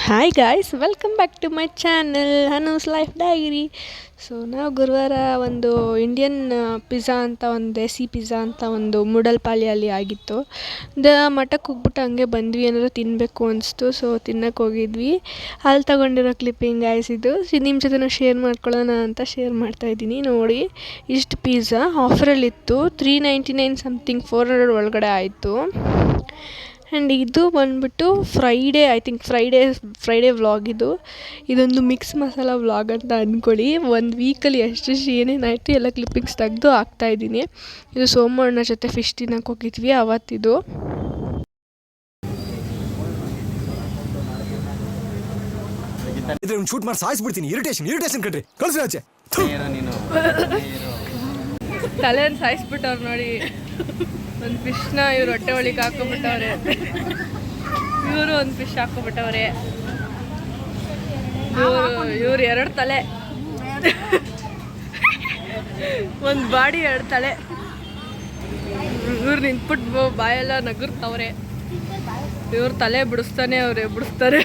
Hi guys, welcome back to my channel Anu's life diary. So ನಾವು ಗುರುವಾರ ಒಂದು Indian pizza ಅಂತ, ಒಂದು ದೇಸಿ ಪಿಜ್ಜಾ ಅಂತ ಒಂದು ಮೂಡಲ್ಪಾಳ್ಯಲ್ಲಿ ಆಗಿತ್ತು. ಮಠಕ್ಕೆ ಹೋಗ್ಬಿಟ್ಟು ಹಂಗೆ ಬಂದ್ವಿ, ಏನಾದ್ರು ತಿನ್ನಬೇಕು ಅನಿಸ್ತು. ಸೊ ತಿನ್ನಕ್ಕೆ ಹೋಗಿದ್ವಿ. ಅಲ್ಲಿ ತೊಗೊಂಡಿರೋ ಕ್ಲಿಪ್ಪಿಂಗ್ ಗಾಯ್ಸ್ ಇದು. ನಿಮ್ಮ ಜೊತೆ ಶೇರ್ ಮಾಡ್ಕೊಳ್ಳೋಣ ಅಂತ ಶೇರ್ ಮಾಡ್ತಾಯಿದ್ದೀನಿ. ನೋಡಿ, ಇಷ್ಟು ಪಿಜ್ಜಾ ಆಫರಲ್ಲಿತ್ತು. 399 ಸಮಥಿಂಗ್, 400 ಒಳಗಡೆ ಆಯಿತು. ಆ್ಯಂಡ್ ಇದು ಬಂದುಬಿಟ್ಟು Friday, I think Friday vlog ಇದು. ಇದೊಂದು ಮಿಕ್ಸ್ ಮಸಾಲ ವ್ಲಾಗ್ ಅಂತ ಅಂದ್ಕೊಳ್ಳಿ. ಒಂದು ವೀಕಲ್ಲಿ ಎಷ್ಟು ಏನೇನಾಯಿತು ಎಲ್ಲ ಕ್ಲಿಪ್ಪಿಂಗ್ಸ್ ತೆಗೆದು ಹಾಕ್ತಾಯಿದ್ದೀನಿ. ಇದು ಸೋಮಣ್ಣ ಜೊತೆ ಫಿಶ್ ತಿನ್ನಕ್ಕೆ ಹೋಗಿದ್ವಿ ಅವತ್ತಿದು. ಶೂಟ್ ಮಾಡಿ ಸಾಯಿಸ್ಬಿಡ್ತೀನಿ. ಇರಿಟೇಷನ್ ಕಣ್ರಿ, ಕಳ್ಸಿ ಆಚೆ. ತಲೆಯನ್ನು ಸಾಯಿಸ್ಬಿಟ್ಟವ್ರು ನೋಡಿ. ಒಂದು ಫಿಶ್ನ ಇವ್ರು ಹೊಟ್ಟೆ ಒಳಗೆ ಹಾಕೊಂಡ್ಬಿಟ್ಟವ್ರೆ. ಇವರು ಒಂದು ಫಿಶ್ ಹಾಕೊಂಡ್ಬಿಟ್ಟವ್ರೆ. ಇವ್ರು 2 ತಲೆ, ಒಂದು ಬಾಡಿ 2 ತಲೆ. ಇವ್ರು ನಿಂತ್ಬಿಟ್ಟು ಬಾಯೆಲ್ಲ ನಗುರ್ತವ್ರೆ. ಇವ್ರ ತಲೆ ಬಿಡಿಸ್ತಾರೆ.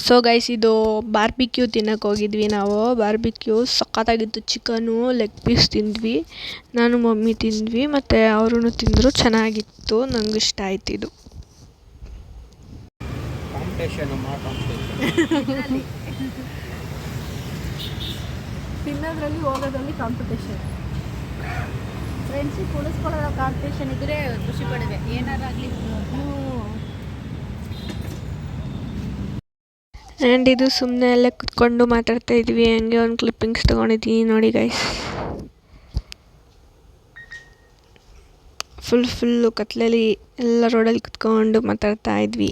ಸೊ ಗೈಸ್, ಇದು ಬಾರ್ಬಿಕ್ಯೂ ತಿನ್ನಕ್ಕೆ ಹೋಗಿದ್ವಿ ನಾವು. ಬಾರ್ಬಿಕ್ಯೂ ಸಖತ್ತಾಗಿತ್ತು. ಚಿಕನು ಲೆಗ್ ಪೀಸ್ ತಿಂದ್ವಿ. ನಾನು ಮಮ್ಮಿ ತಿಂದ್ವಿ, ಮತ್ತು ಅವರು ತಿಂದರು. ಚೆನ್ನಾಗಿತ್ತು, ನಂಗೆ ಇಷ್ಟ ಆಯ್ತು ಇದು. ತಿನ್ನೋದ್ರಲ್ಲಿ ಹೋಗೋದ್ರಲ್ಲಿ ಕಾಂಪಿಟೇಷನ್. ಫ್ರೆಂಡ್ಶಿಪ್ ಉಳಿಸ್ಕೊಳ್ಳೋ ಕಾಂಪಿಟೇಷನ್ ಇದ್ರೆ ಖುಷಿ ಪಡಿದೆ, ಏನಾರಾಗಲಿ. ಆ್ಯಂಡ್ ಇದು ಸುಮ್ಮನೆ ಅಲ್ಲೇ ಕುತ್ಕೊಂಡು ಮಾತಾಡ್ತಾ ಇದ್ವಿ. ಹಂಗೆ ಒಂದು ಕ್ಲಿಪ್ಪಿಂಗ್ಸ್ ತೊಗೊಂಡಿದ್ದೀನಿ ನೋಡಿ ಗೈಸ್. ಫುಲ್ಲು ಕತ್ಲಲ್ಲಿ ಎಲ್ಲ ರೋಡಲ್ಲಿ ಕುತ್ಕೊಂಡು ಮಾತಾಡ್ತಾ ಇದ್ವಿ.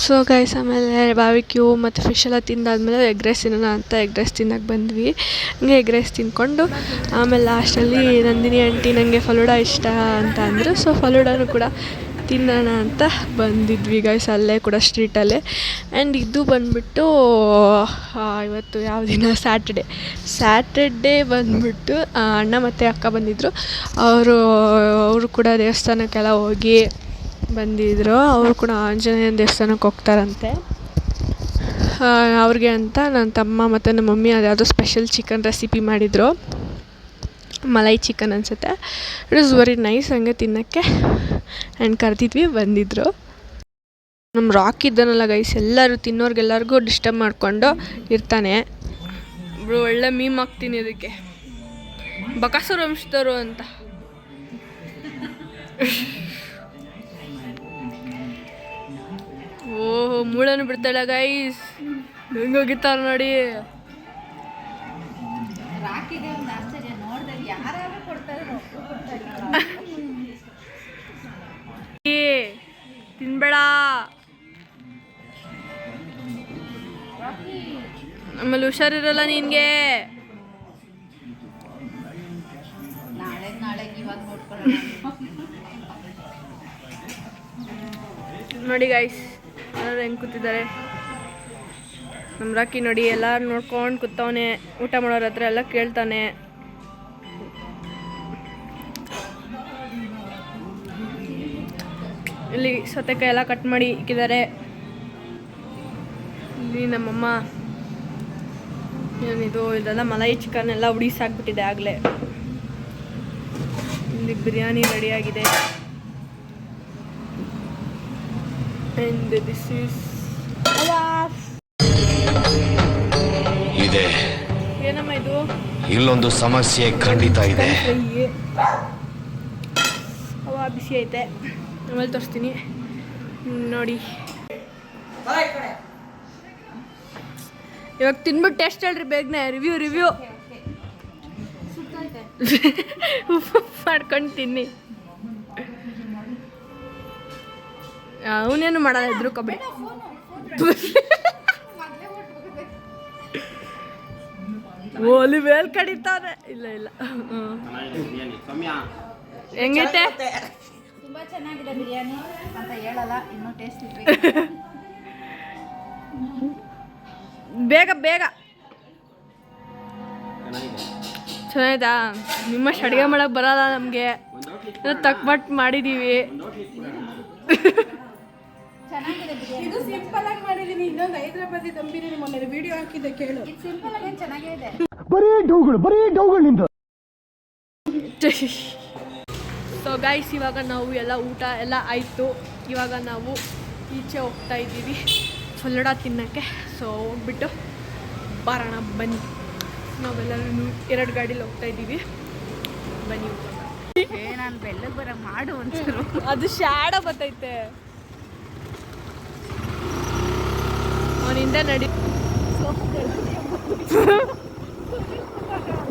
ಸೊ ಗೈಸ್, ಆಮೇಲೆ ಬಾರ್ಬಿಕ್ಯೂ ಮತ್ತು ಫಿಶ್ ಎಲ್ಲ ತಿಂದಾದ್ಮೇಲೆ ಎಗ್ ರೈಸ್ ತಿನ್ನೋಣ ಅಂತ ಎಗ್ ರೈಸ್ ತಿನ್ನಕ್ಕೆ ಬಂದ್ವಿ. ಹಂಗೆ ಎಗ್ ರೈಸ್ ತಿಂದ್ಕೊಂಡು ಆಮೇಲೆ ಲಾಸ್ಟಲ್ಲಿ ನಂದಿನಿ ಆಂಟಿ ನನಗೆ ಫಲೂಡಾ ಇಷ್ಟ ಅಂತ ಅಂದರು. ಸೊ ಫಲೂಡಾನು ಕೂಡ ತಿನ್ನೋಣ ಅಂತ ಬಂದಿದ್ವಿ ಗೈಸ್, ಅಲ್ಲೇ ಕೂಡ ಸ್ಟ್ರೀಟಲ್ಲೇ. ಆ್ಯಂಡ್ ಇದು ಬಂದುಬಿಟ್ಟು ಇವತ್ತು ಯಾವ ದಿನ, ಸ್ಯಾಟರ್ಡೇ ಬಂದುಬಿಟ್ಟು ಅಣ್ಣ ಮತ್ತು ಅಕ್ಕ ಬಂದಿದ್ದರು. ಅವರು ಕೂಡ ದೇವಸ್ಥಾನಕ್ಕೆಲ್ಲ ಹೋಗಿ ಬಂದಿದ್ದರು. ಅವರು ಕೂಡ ಆಂಜನೇಯನ ದೇವಸ್ಥಾನಕ್ಕೆ ಹೋಗ್ತಾರಂತೆ. ಅವ್ರಿಗೆ ಅಂತ ನನ್ನ ತಮ್ಮ ಮತ್ತು ನಮ್ಮ ಮಮ್ಮಿ ಅದ್ಯಾವುದೋ ಸ್ಪೆಷಲ್ ಚಿಕನ್ ರೆಸಿಪಿ ಮಾಡಿದರು. ಮಲೈ ಚಿಕನ್ ಅನಿಸುತ್ತೆ. It is very nice. ಹಂಗೆ ತಿನ್ನೋಕ್ಕೆ ಆ್ಯಂಡ್ ಕರೆದಿದ್ವಿ, ಬಂದಿದ್ದರು. ನಮ್ಮ ರಾಕ್ ಇದ್ದಾನಲ್ಲ ಗೈಸ್, ಎಲ್ಲರೂ ತಿನ್ನೋರ್ಗೆಲ್ಲರಿಗೂ ಡಿಸ್ಟರ್ಬ್ ಮಾಡಿಕೊಂಡು ಇರ್ತಾನೆ. ಒಳ್ಳೆ ಮೀಮ್ ಹಾಕ್ತೀನಿ ಅದಕ್ಕೆ, ಬಕಾಸುರ ವಂಶದವರು ಅಂತ. ಓಹೋ, ಮೂಳನ್ನು ಬಿಡ್ತಾಳ ಗೈಸ್, ಹೆಂಗೋಗಿತ್ತಾರ ನೋಡಿ. ತಿನ್ಬೇಡ, ಆಮೇಲೆ ಹುಷಾರಿರಲ್ಲ ನಿನ್ಗೆ. ನೋಡಿ ಗೈಸ್, ಎಲ್ಲರೂ ಹೆಂಗೆ ಕೂತಿದ್ದಾರೆ. ನಮ್ಮ ರಾಕಿ ನೋಡಿ, ಎಲ್ಲರೂ ನೋಡ್ಕೊಂಡು ಕೂತವನೆ. ಊಟ ಮಾಡೋರ ಹತ್ರ ಎಲ್ಲ ಕೇಳ್ತಾನೆ. ಇಲ್ಲಿ ಸೌತೆಕಾಯಿ ಎಲ್ಲ ಕಟ್ ಮಾಡಿ ಇಕ್ಕಿದ್ದಾರೆ. ಇಲ್ಲಿ ನಮ್ಮಮ್ಮ ಇದೆಲ್ಲ ಮಲೈ ಚಿಕನ್ ಎಲ್ಲ ಉಡಿಸಾಕ್ಬಿಟ್ಟಿದೆ ಆಗಲೇ. ಇಲ್ಲಿ ಬಿರಿಯಾನಿ ರೆಡಿಯಾಗಿದೆ. And this is ಇದೆ. ಏನಮ್ಮ ಇದು? ಇಲ್ಲೊಂದು ಸಮಸ್ಯೆ ಖಂಡಿತ ಇದೆ. ಬಿಸಿ ಐತೆ, ಆಮೇಲೆ ತೋರಿಸ್ತೀನಿ ನೋಡಿ. ಇವಾಗ ತಿನ್ಬಿಟ್ಟು ಟೇಸ್ಟ್ ಹೇಳ್ರಿ ಬೇಗನೆ. ರಿವ್ಯೂ ಮಾಡ್ಕೊಂಡು ತಿನ್ನಿ. ಅವನೇನು ಮಾಡಲ್ಲ, ಇದ್ರು ಕಬಡ್ಡಿ. ಓಲಿ ಬೇಲ್ ಕಡಿತಾರೆ. ಇಲ್ಲ ಹೆಂಗೈತೆ? ತುಂಬ ಚೆನ್ನಾಗಿದೆ ಬಿರಿಯಾನಿ ಅಂತ ಹೇಳಲ್ಲ, ಇನ್ನೂ ಟೇಸ್ಟ್ ಇತ್ತು. ಬೇಗ ಬೇಗ ಚೆನ್ನಾಯ್ತಾ? ನಿಮ್ಮಷ್ಟು ಅಡುಗೆ ಮಾಡೋಕೆ ಬರಲ್ಲ ನಮಗೆ, ತಕ್ಮಟ್ಟು ಮಾಡಿದ್ದೀವಿ. ಚೆನ್ನಾಗಿದೆ ಬಿರಿಯಾನಿ. ಇದು ಸಿಂಪಲ್ ಆಗಿ ಮಾಡಿದೀನಿ. ಇನ್ನೊಂದು ಹೈದರಾಬಾದಿ ದಮ್ ಬಿರಿಯಾನಿ ಮೊನ್ನೆ ವಿಡಿಯೋ ಹಾಕಿದ್ದೆ, ಕೇಳು. ಇದು ಸಿಂಪಲ್ ಆಗಿ ಚೆನ್ನಾಗಿದೆ. ಬರೀ ಡೌಗಳು ನಿಂದು. ಸೊ ಗೈಸ್, ಇವಾಗ ನಾವು ಎಲ್ಲ ಊಟ ಎಲ್ಲ ಆಯಿತು. ಇವಾಗ ನಾವು ಈಚೆ ಹೋಗ್ತಾ ಇದ್ದೀವಿ ಫಲೂಡ ತಿನ್ನೋಕ್ಕೆ. ಸೊ ಹೋಗ್ಬಿಟ್ಟು ಬರೋಣ ಬನ್ನಿ. ನಾವೆಲ್ಲರೂ 2 ಗಾಡೀಲಿ ಹೋಗ್ತಾ ಇದ್ದೀವಿ, ಬನ್ನಿ. ನಾನು ಬೆಳ್ಳಗೆ ಬರೋ ಮಾಡು ಒಂಚೂರು. ಅದು ಶಾಡ ಬರ್ತೈತೆ, ಅವನಿಂದ ನಡಿ.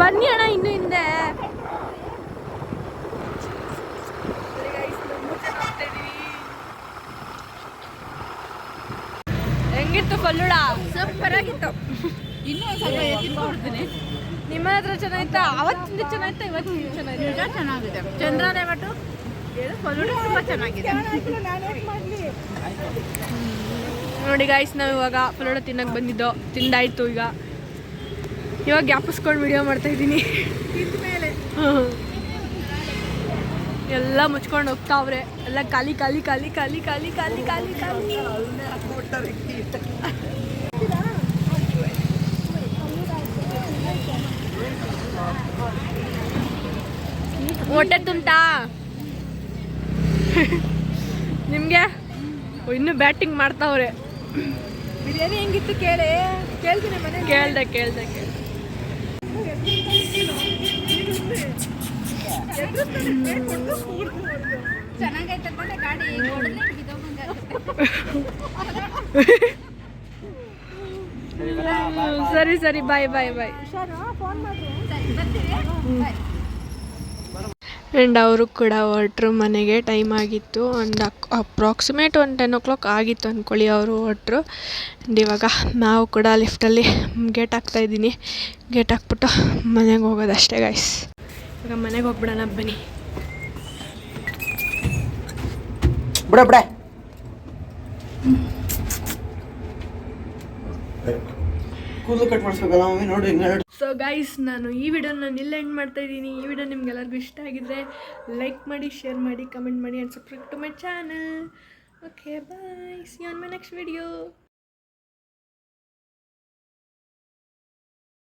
ಬನ್ನಿ ಅಣ್ಣ, ಇನ್ನು ಹಿಂದೆ. ಹೆಂಗಿತ್ತು ಫಲೂಡ? ಸೂಪರ್ ಆಗಿತ್ತು. ಇನ್ನೂ ಸ್ವಲ್ಪ ಎತ್ತಿಕೊಡ್ತೀನಿ. ನಿಮ್ಮ ಹತ್ರ ಚೆನ್ನಾಯ್ತಾ? ಅವತ್ತಿಂದ ಚೆನ್ನಾಯ್ತಾ? ಇವತ್ತಿಂದ ಚೆನ್ನಾಯ್ತಾ? ನಿಜ ಚೆನ್ನಾಗಿದೆ. ಚಂದ್ರಾಲಯ ಮಟ್ಟು ಫಲೂಡ ತುಂಬ ಚೆನ್ನಾಗಿದೆ. ನೋಡಿ ಗಾಯ್ಸ್, ನಾವು ಇವಾಗ ಫಲೂಡ ತಿನ್ನಕ್ಕೆ ಬಂದಿದ್ದೋ, ತಿಂದಾಯ್ತು. ಇವಾಗ ಗ್ಯಾಪಿಸ್ಕೊಂಡು ವಿಡಿಯೋ ಮಾಡ್ತಾಯಿದ್ದೀನಿ. ಎಲ್ಲ ಮುಚ್ಕೊಂಡು ಹೋಗ್ತಾವ್ರೆ, ಎಲ್ಲ ಖಾಲಿ ಖಾಲಿ ಖಾಲಿ ಖಾಲಿ ಖಾಲಿ ಖಾಲಿ ಖಾಲಿ ಖಾಲಿ. ಹೊಟ್ಟೆ ತುಂಬ್ತಾ ನಿಮಗೆ? ಇನ್ನೂ ಬ್ಯಾಟಿಂಗ್ ಮಾಡ್ತಾವ್ರೆ. ಬಿರಿಯಾನಿ ಹೆಂಗಿತ್ತು ಕೇಳ್ತೀನಿ ಮನೆ. ಕೇಳ್ದೆ ಚೆನ್ನಾಗೈತೆ ಅಂತಾನೆ ಗಾಡಿ ಓಡಲೇ ಸರಿ ಸರಿ, ಬಾಯ್. ಫೋನ್ ಮಾಡ್ರಿ. ಸರಿ ಬರ್ತೀವಿ. ಬಾಯ್. ಆ್ಯಂಡ್ ಅವರು ಕೂಡ ಹೊರಟ್ರು ಮನೆಗೆ. ಟೈಮ್ ಆಗಿತ್ತು, ಒಂದು ಅಪ್ರಾಕ್ಸಿಮೇಟ್ 10 o'clock ಆಗಿತ್ತು ಅಂದ್ಕೊಳ್ಳಿ. ಅವರು ಹೊರಟ್ರು. ಆ್ಯಂಡ್ ಇವಾಗ ನಾವು ಕೂಡ ಲಿಫ್ಟಲ್ಲಿ ಗೇಟ್ ಹಾಕ್ತಾಯಿದ್ದೀನಿ. ಗೇಟ್ ಹಾಕ್ಬಿಟ್ಟು ಮನೆಗೆ ಹೋಗೋದು ಅಷ್ಟೇ ಗೈಸ್. ಇವಾಗ ಮನೆಗೆ ಹೋಗ್ಬಿಡೋಣ ಬನ್ನಿ. ಬಿಡ ಕೂದಲು ಕಟ್ ಮಾಡಿಸ್ಬೇಕಲ್ಲ ಮಮ್ಮಿ, ನೋಡಿ. ಸೊ ಗೈಸ್, ನಾನು ಈ ವಿಡಿಯೋನ ಇಲ್ಲಿ ಎಂಡ್ ಮಾಡ್ತಾ ಇದ್ದೀನಿ. ಈ ವಿಡಿಯೋ ನಿಮ್ಗೆಲ್ಲರಿಗೂ ಇಷ್ಟ ಆಗಿದ್ರೆ ಲೈಕ್ ಮಾಡಿ, ಶೇರ್ ಮಾಡಿ, ಕಮೆಂಟ್ ಮಾಡಿ, and subscribe to my channel. Okay, bye. See you on my next video.